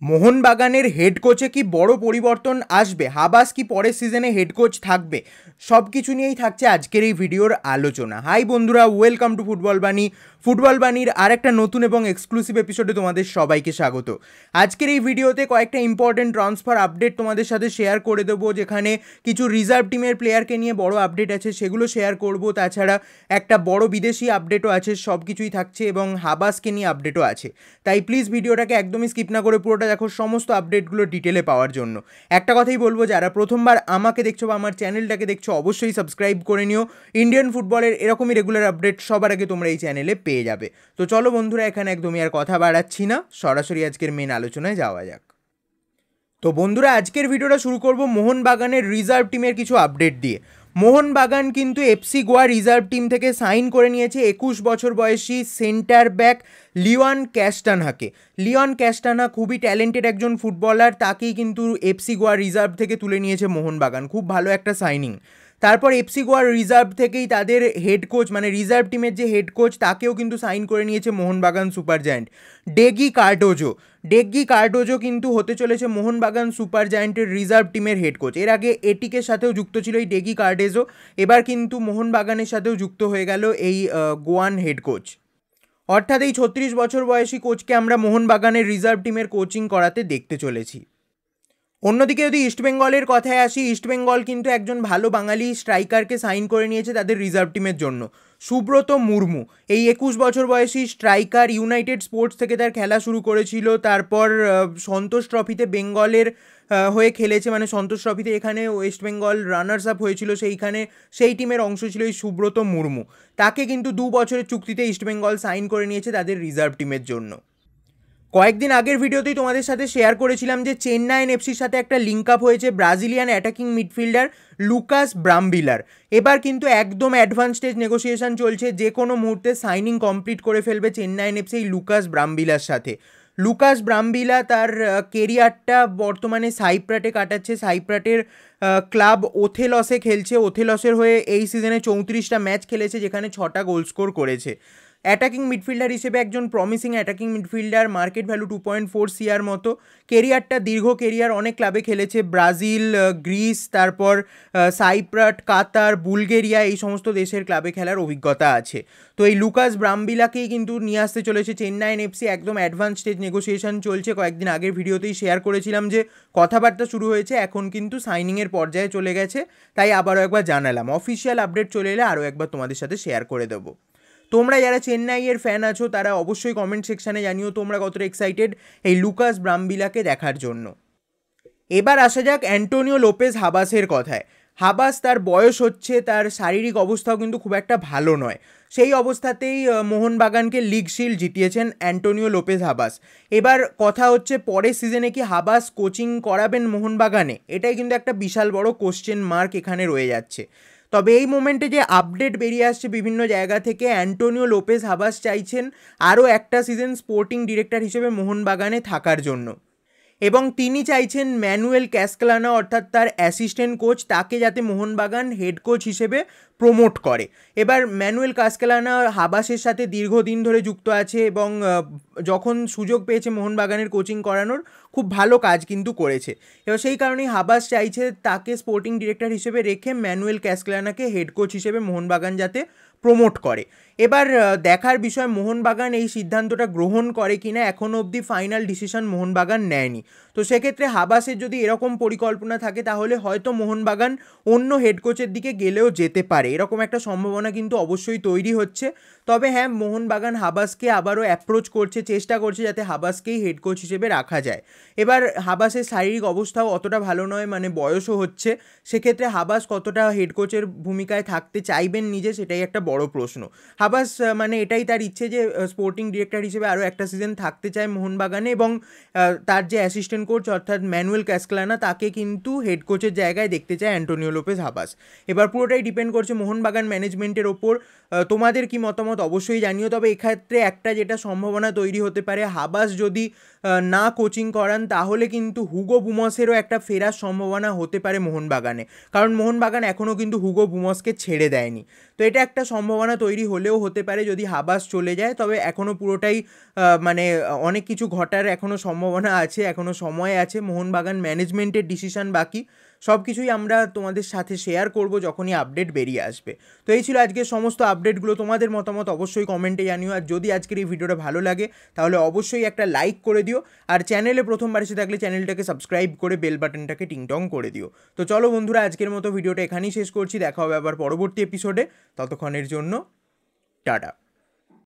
মোহনবাগানের হেড কোচে কি বড় পরিবর্তন আসবে? হাবাস কি পরের সিজনে হেড কোচ থাকবে? সব কিছু নিয়েই থাকছে আজকের এই ভিডিওর আলোচনা। হাই বন্ধুরা, ওয়েলকাম টু ফুটবল বাণী। ফুটবল বাণীর আরেকটা নতুন এবং এক্সক্লুসিভ এপিসোডে তোমাদের সবাইকে স্বাগত। আজকের এই ভিডিওতে কয়েকটা ইম্পর্টেন্ট ট্রান্সফার আপডেট তোমাদের সাথে শেয়ার করে দেবো, যেখানে কিছু রিজার্ভ টিমের প্লেয়ারকে নিয়ে বড় আপডেট আছে, সেগুলো শেয়ার করব। তাছাড়া একটা বড় বিদেশি আপডেটও আছে, সব কিছুই থাকছে, এবং হাবাসকে নিয়ে আপডেটও আছে। তাই প্লিজ ভিডিওটাকে একদমই স্কিপ না করে পুরোটা দেখো সমস্ত আপডেটগুলো ডিটেলে পাওয়ার জন্য। একটা কথাই বলবো, যারা প্রথমবার আমাকে দেখছো বা আমার চ্যানেলটাকে দেখছো, অবশ্যই সাবস্ক্রাইব করে নিও। ইন্ডিয়ান ফুটবলের এরকমই রেগুলার আপডেট সবার আগে তোমরা এই চ্যানেলে পেয়ে যাবে। তো চলো বন্ধুরা, এখানে একদমই আর কথা বাড়াচ্ছি না, সরাসরি আজকের মেন আলোচনায় যাওয়া যাক। তো বন্ধুরা, আজকের ভিডিওটা শুরু করব মোহনবাগানের রিজার্ভ টিমের কিছু আপডেট দিয়ে। মোহনবাগান কিন্তু এফসি গোয়া রিজার্ভ টিম থেকে সাইন করে নিয়েছে 21 বছর বয়সী সেন্টার ব্যাক লিওন ক্যাস্টানহাকে। লিওন ক্যাস্টানহা খুবই ট্যালেন্টেড একজন ফুটবলার, তাকেই কিন্তু এফসি গোয়া রিজার্ভ থেকে তুলে নিয়েছে মোহনবাগান। খুব ভালো একটা সাইনিং। তারপর এফসি গোয়ার রিজার্ভ থেকেই তাদের হেড কোচ, মানে রিজার্ভ টিমের যে হেড কোচ, তাকেও কিন্তু সাইন করে নিয়েছে Mohun Bagan super giant. Deggie Cardozo কিন্তু হতে চলেছে মোহনবাগান সুপার জায়ান্টের রিজার্ভ টিমের হেড কোচ। এর আগে এটিকের সাথেও যুক্ত ছিল এই ডেগি কার্ডোজো, এবার কিন্তু মোহনবাগানের সাথেও যুক্ত হয়ে গেল এই গোয়ান হেড কোচ। অর্থাৎ এই 36 বছর বয়সী কোচকে আমরা মোহনবাগানের রিজার্ভ টিমের কোচিং করাতে দেখতে চলেছি। অন্যদিকে যদি ইস্টবেঙ্গলের কথায় আসি, ইস্টবেঙ্গল কিন্তু একজন ভালো বাঙালি স্ট্রাইকারকে সাইন করে নিয়েছে তাদের রিজার্ভ টিমের জন্য, সুব্রত মুর্মু। এই 21 বছর বয়সী স্ট্রাইকার ইউনাইটেড স্পোর্টস থেকে তার খেলা শুরু করেছিল, তারপর সন্তোষ ট্রফিতে বেঙ্গলের হয়ে খেলেছে, মানে সন্তোষ ট্রফিতে এখানে ওয়েস্ট বেঙ্গল রানার্স আপ হয়েছিল, সেই টিমের অংশ ছিল এই সুব্রত মুর্মু। তাকে কিন্তু 2 বছরের চুক্তিতে ইস্টবেঙ্গল সাইন করে নিয়েছে তাদের রিজার্ভ টিমের জন্য। কয়েকদিন আগের ভিডিওতেই তোমাদের সাথে শেয়ার করেছিলাম যে চেন্নাইন এফসির সাথে একটা লিঙ্ক আপ হয়েছে ব্রাজিলিয়ান অ্যাটাকিং মিডফিল্ডার লুকাস ব্রাম্বিলার। এবার কিন্তু একদম অ্যাডভান্স স্টেজ নেগোসিয়েশন চলছে, যে কোনো মুহূর্তে সাইনিং কমপ্লিট করে ফেলবে চেন্নাইন এফসি এই লুকাস ব্রাম্বিলার সাথে। লুকাস ব্রাম্বিলা তার কেরিয়ারটা বর্তমানে সাইপ্রাটে কাটাচ্ছে। সাইপ্রাটের ক্লাব ওথেলসে খেলছে। ওথেলসের হয়ে এই সিজনে 34টা ম্যাচ খেলেছে, যেখানে 6টা গোল স্কোর করেছে। অ্যাটাকিং মিডফিল্ডার হিসেবে একজন promising attacking midfielder, market value 2.4 CR মতো। কেরিয়ারটা দীর্ঘ কেরিয়ার, অনেক ক্লাবে খেলেছে, ব্রাজিল, গ্রিস, তারপর সাইপ্রাট, কাতার, বুলগেরিয়া, এই সমস্ত দেশের ক্লাবে খেলার অভিজ্ঞতা আছে। তো এই লুকাস ব্রাম্বিলাকেই কিন্তু নিয়ে আসতে চলেছে চেন্নাইন এফসি। একদম অ্যাডভান্স স্টেজ নেগোসিয়েশন চলছে, কয়েকদিন আগের ভিডিওতেই শেয়ার করেছিলাম যে কথাবার্তা শুরু হয়েছে, এখন কিন্তু সাইনিংয়ের পর্যায়ে চলে গেছে। তাই আবারও একবার জানালাম, অফিসিয়াল আপডেট চলে এলে আরও একবার তোমাদের সাথে শেয়ার করে দেবো। তোমরা যারা চেন্নাইয়ের ফ্যান আছো তারা অবশ্যই কমেন্ট সেকশানে জানিও তোমরা কতটা এক্সাইটেড এই লুকাস ব্রাম্বিলাকে দেখার জন্য। এবার আসা যাক অ্যান্টোনিও লোপেজ হাবাসের কথায়। হাবাস, তার বয়স হচ্ছে, তার শারীরিক অবস্থাও কিন্তু খুব একটা ভালো নয়। সেই অবস্থাতেই মোহনবাগানকে লিগ শিল্ড জিতিয়েছেন অ্যান্টোনিও লোপেজ হাবাস। এবার কথা হচ্ছে, পরের সিজনে কি হাবাস কোচিং করাবেন মোহনবাগানে? এটাই কিন্তু একটা বিশাল বড় কোশ্চেন মার্ক এখানে রয়ে যাচ্ছে। তবে এই মোমেন্টে যে আপডেট বেরিয়ে আসছে বিভিন্ন জায়গা থেকে, অ্যান্টোনিও লোপেজ হাবাস চাইছেন আরও একটা সিজন স্পোর্টিং ডিরেক্টর হিসেবে মোহনবাগানে থাকার জন্য, এবং তিনি চাইছেন ম্যানুয়েল ক্যাসকেলানা অর্থাৎ তার অ্যাসিস্ট্যান্ট কোচ, তাকে যাতে মোহনবাগান হেড কোচ হিসেবে প্রমোট করে। এবার ম্যানুয়েল কাসকেলানা হাবাসের সাথে দীর্ঘদিন ধরে যুক্ত আছে, এবং যখন সুযোগ পেয়েছে মোহনবাগানের কোচিং করানোর, খুব ভালো কাজ কিন্তু করেছে। এবার সেই কারণেই হাবাস চাইছে তাকে স্পোর্টিং ডিরেক্টর হিসেবে রেখে ম্যানুয়েল ক্যাসকেলানাকে হেড কোচ হিসেবে মোহনবাগান যাতে প্রমোট করে। এবার দেখার বিষয় মোহনবাগান এই সিদ্ধান্তটা গ্রহণ করে কিনা, এখনও অবধি ফাইনাল ডিসিশন মোহনবাগান নেয়নি। তো সেক্ষেত্রে হাবাসের যদি এরকম পরিকল্পনা থাকে, তাহলে হয়তো মোহনবাগান অন্য হেড কোচের দিকে গেলেও যেতে পারে, এরকম একটা সম্ভাবনা কিন্তু অবশ্যই তৈরি হচ্ছে। তবে হ্যাঁ, মোহনবাগান হাবাসকে আবারও অ্যাপ্রোচ করছে, চেষ্টা করছে যাতে হাবাসকেই হেড কোচ হিসেবে রাখা যায়। এবার হাবাসের শারীরিক অবস্থাও অতটা ভালো নয়, মানে বয়সও হচ্ছে। সেক্ষেত্রে হাবাস কতটা হেড কোচের ভূমিকায় থাকতে চাইবেন নিজে, সেটাই একটা বড় প্রশ্ন। হাবাস মানে এটাই তার ইচ্ছে যে স্পোর্টিং ডিরেক্টর হিসেবে আরও একটা সিজন থাকতে চায় মোহনবাগানে, এবং তার যে অ্যাসিস্ট্যান্ট কোচ অর্থাৎ ম্যানুয়েল ক্যাসকেলানা, তাকে কিন্তু হেড কোচের জায়গায় দেখতে চায় অ্যান্টোনিও লোপেজ হাবাস। এবার পুরোটাই ডিপেন্ড করছে মোহনবাগান ম্যানেজমেন্টের ওপর। তোমাদের কি মতামত অবশ্যই জানিও। তবে এক্ষেত্রে একটা যেটা সম্ভাবনা তৈরি হতে পারে, হাবাস যদি না কোচিং করান, তাহলে কিন্তু হুগো বুমসেরও একটা ফেরার সম্ভাবনা হতে পারে মোহনবাগানে, কারণ মোহনবাগান এখনও কিন্তু হুগো বুমসকে ছেড়ে দেয়নি। তো এটা একটা সম্ভাবনা তৈরি হলেও হতে পারে যদি হাবাস চলে যায়, তবে এখনও পুরোটাই মানে অনেক কিছু ঘটার এখনও সম্ভাবনা আছে, এখনও সময় আছে, মোহনবাগান ম্যানেজমেন্টের ডিসিশন বাকি। সব কিছুই আমরা তোমাদের সাথে শেয়ার করব যখনই আপডেট বেরিয়ে আসবে। তো এই ছিল আজকের সমস্ত আপডেটগুলো, তোমাদের মতামত অবশ্যই কমেন্টে জানিও, আর যদি আজকের এই ভিডিওটা ভালো লাগে তাহলে অবশ্যই একটা লাইক করে দিও, আর চ্যানেলে প্রথমবার এসে থাকলে চ্যানেলটাকে সাবস্ক্রাইব করে বেল বাটনটাকে টিংটং করে দিও। তো চলো বন্ধুরা, আজকের মতো ভিডিওটা এখানেই শেষ করছি, দেখা হবে আবার পরবর্তী এপিসোডে, ততক্ষণের জন্য টাটা।